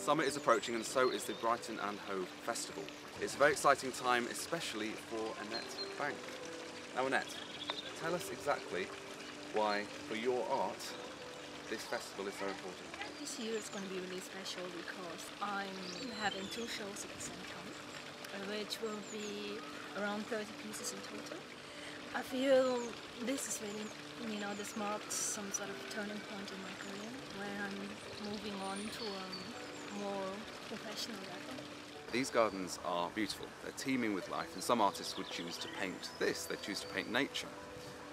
Summer is approaching and so is the Brighton and Hove Festival. It's a very exciting time, especially for Annett Bank. Now Annett, tell us exactly why, for your art, this festival is so important. This year is going to be really special because I'm having 2 shows at the same time, which will be around 30 pieces in total. I feel this is really, this marked some sort of turning point in my career, where I'm moving on to a more professional level. These gardens are beautiful, they're teeming with life, and some artists would choose to paint this, they choose to paint nature.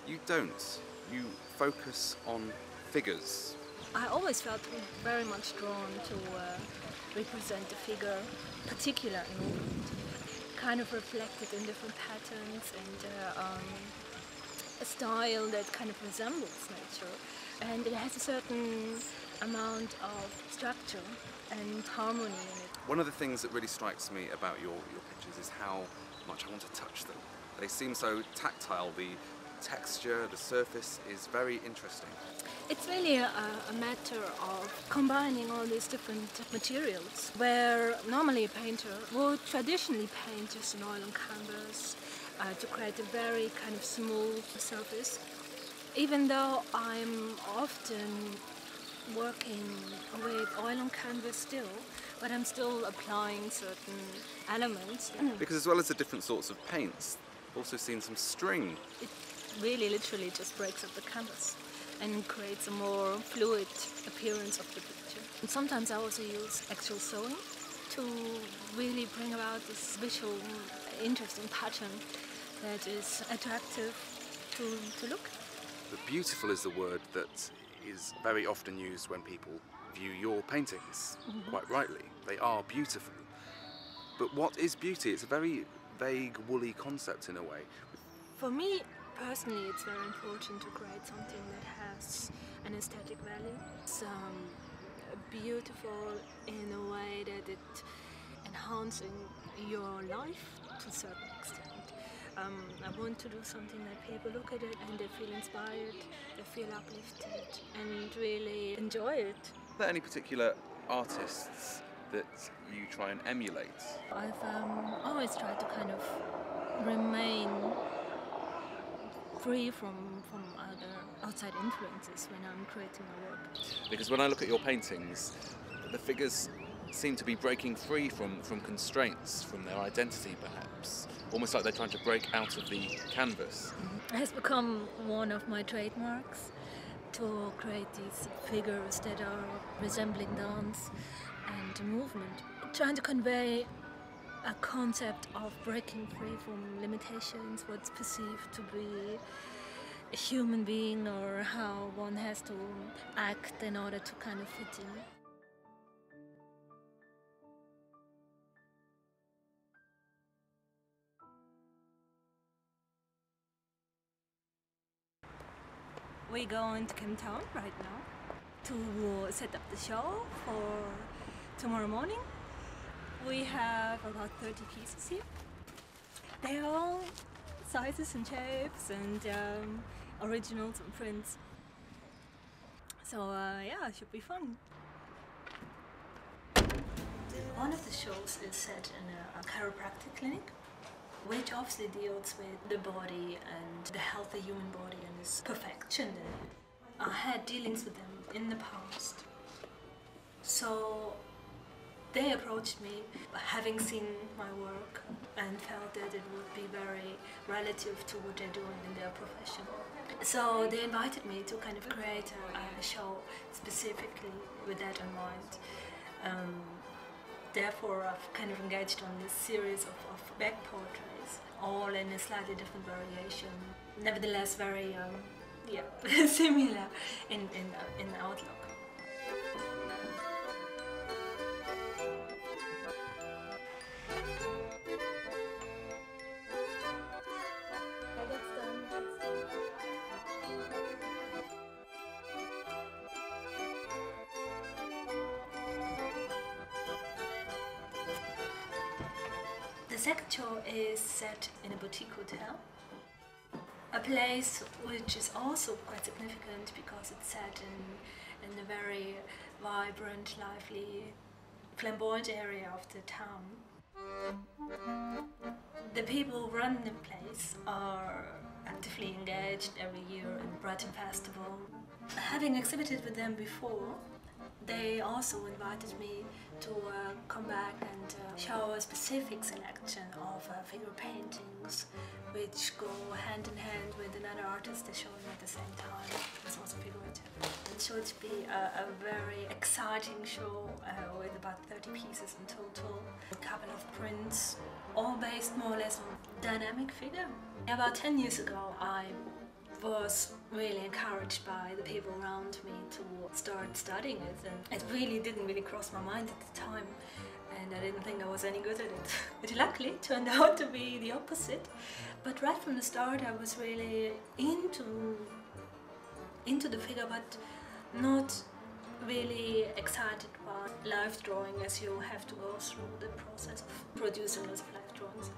You don't. You focus on figures. I always felt very much drawn to represent the figure, particular in movement, kind of reflected in different patterns and a style that kind of resembles nature. And it has a certain amount of structure and harmony in it. One of the things that really strikes me about your pictures is how much I want to touch them. They seem so tactile, the texture, the surface is very interesting. It's really a matter of combining all these different materials, where normally a painter would traditionally paint just an oil on canvas to create a very kind of smooth surface. Even though I'm often working with oil on canvas still, but I'm still applying certain elements. Because as well as the different sorts of paints, I've also seen some string. It really literally just breaks up the canvas and creates a more fluid appearance of the picture. And sometimes I also use actual sewing to really bring about this visual, interesting pattern that is attractive to look. But beautiful is the word that is very often used when people view your paintings, quite rightly. They are beautiful. But what is beauty? It's a very vague, woolly concept in a way. For me, personally, it's very important to create something that has an aesthetic value. It's beautiful in a way that it enhances your life to a certain extent. I want to do something that people look at it and they feel inspired, they feel uplifted and really enjoy it. Are there any particular artists that you try and emulate? I've always tried to kind of remain free from other outside influences when I'm creating my work. Because when I look at your paintings, the figures seem to be breaking free from constraints, from their identity perhaps. Almost like they're trying to break out of the canvas. It has become one of my trademarks to create these figures that are resembling dance and movement. Trying to convey a concept of breaking free from limitations, what's perceived to be a human being or how one has to act in order to kind of fit in. We're going to Cape Town right now to set up the show for tomorrow morning. We have about 30 pieces here. They're all sizes and shapes and originals and prints. So yeah, it should be fun. One of the shows is set in a chiropractic clinic, which obviously deals with the body and the healthy human body and its perfection. I had dealings with them in the past. So they approached me, having seen my work, and felt that it would be very relative to what they're doing in their profession. So they invited me to kind of create a show specifically with that in mind. Therefore, I've kind of engaged on this series of back portraits, all in a slightly different variation. Nevertheless, very similar in outlook. The second show is set in a boutique hotel, a place which is also quite significant because it's set in a very vibrant, lively flamboyant area of the town. The people running the place are actively engaged every year in Brighton Festival. Having exhibited with them before, they also invited me to come back and show a specific selection of figure paintings which go hand in hand with another artist they're showing at the same time. It's also figurative. It should be a very exciting show with about 30 pieces in total, a couple of prints, all based more or less on dynamic figure. About 10 years ago I was really encouraged by the people around me to start studying it, and it really didn't cross my mind at the time, and I didn't think I was any good at it. It luckily turned out to be the opposite, but right from the start I was really into the figure, but not really excited by live drawing, as you have to go through the process of producing those live drawings.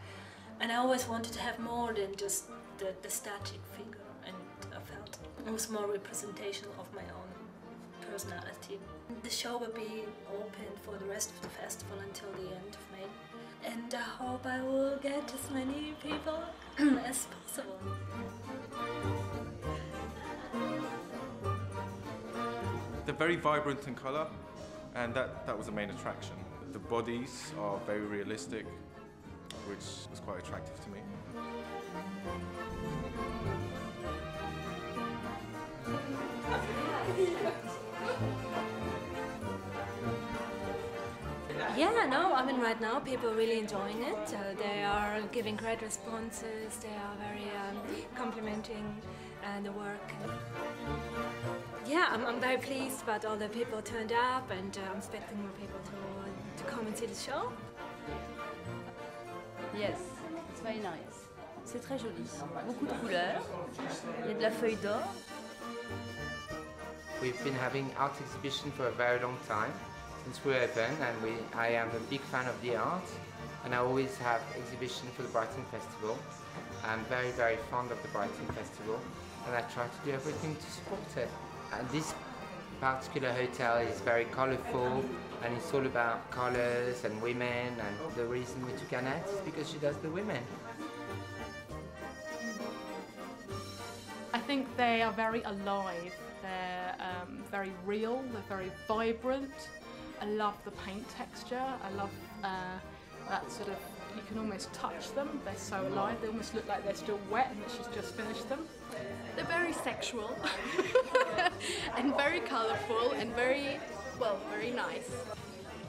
And I always wanted to have more than just the static figure, and I felt it was more representational of my own personality. The show will be open for the rest of the festival until the end of May, and I hope I will get as many people as possible. They're very vibrant in colour, and that was the main attraction. The bodies are very realistic, which was quite attractive to me. Yeah, no, I mean right now people are really enjoying it. They are giving great responses, they are very complimenting the work. Yeah, I'm very pleased about all the people turned up, and I'm expecting more people to come and see the show. Yes, it's very nice. C'est très joli. Beaucoup de couleurs. Il y a de la feuille d'or. We've been having art exhibition for a very long time, since we're open, and I am a big fan of the art, and I always have exhibition for the Brighton Festival. I'm very, very fond of the Brighton Festival, and I try to do everything to support it. And this particular hotel is very colourful, and it's all about colours and women, and the reason we took Annett is because she does the women. I think they are very alive, they're very real, they're very vibrant. I love the paint texture, I love that sort of, you can almost touch them, they're so alive, they almost look like they're still wet and that she's just finished them. They're very sexual and very colourful and very, well, very nice.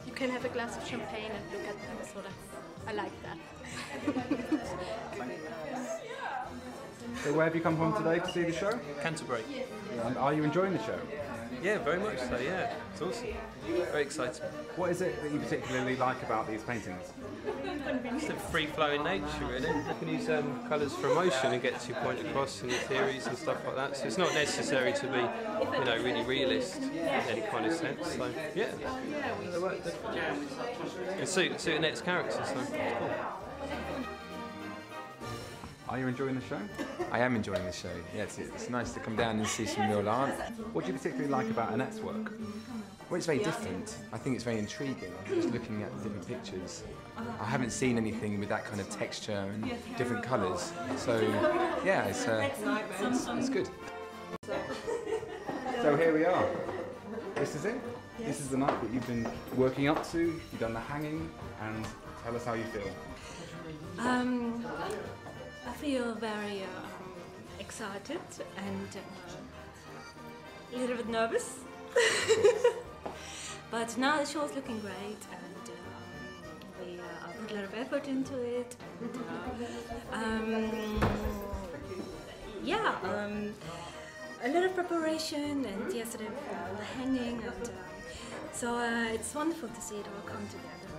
You can have a glass of champagne and look at them, sort of. I like that. So where have you come from today to see the show? Canterbury. And are you enjoying the show? Yeah, very much so, yeah. It's awesome. Very exciting. What is it that you particularly like about these paintings? It's the free-flowing nature, really. You can use colours for emotion and get your point across in the theories and stuff like that. So it's not necessary to be, you know, really realist in any kind of sense. So, yeah. They work definitely. And suit Annett's character, so it's cool. Are you enjoying the show? I am enjoying the show. Yeah, it's nice to come down and see some real art. What do you particularly like about Annett's work? Well, it's very different. I think it's very intriguing, just looking at the different pictures. I haven't seen anything with that kind of texture and different colours. So, yeah, it's good. So here we are. This is it? Yes. This is the night that you've been working up to. You've done the hanging, and tell us how you feel. I feel very excited and a little bit nervous. But now the show's looking great, and we put a lot of effort into it. And, a lot of preparation, and yesterday the hanging, and so it's wonderful to see it all come together.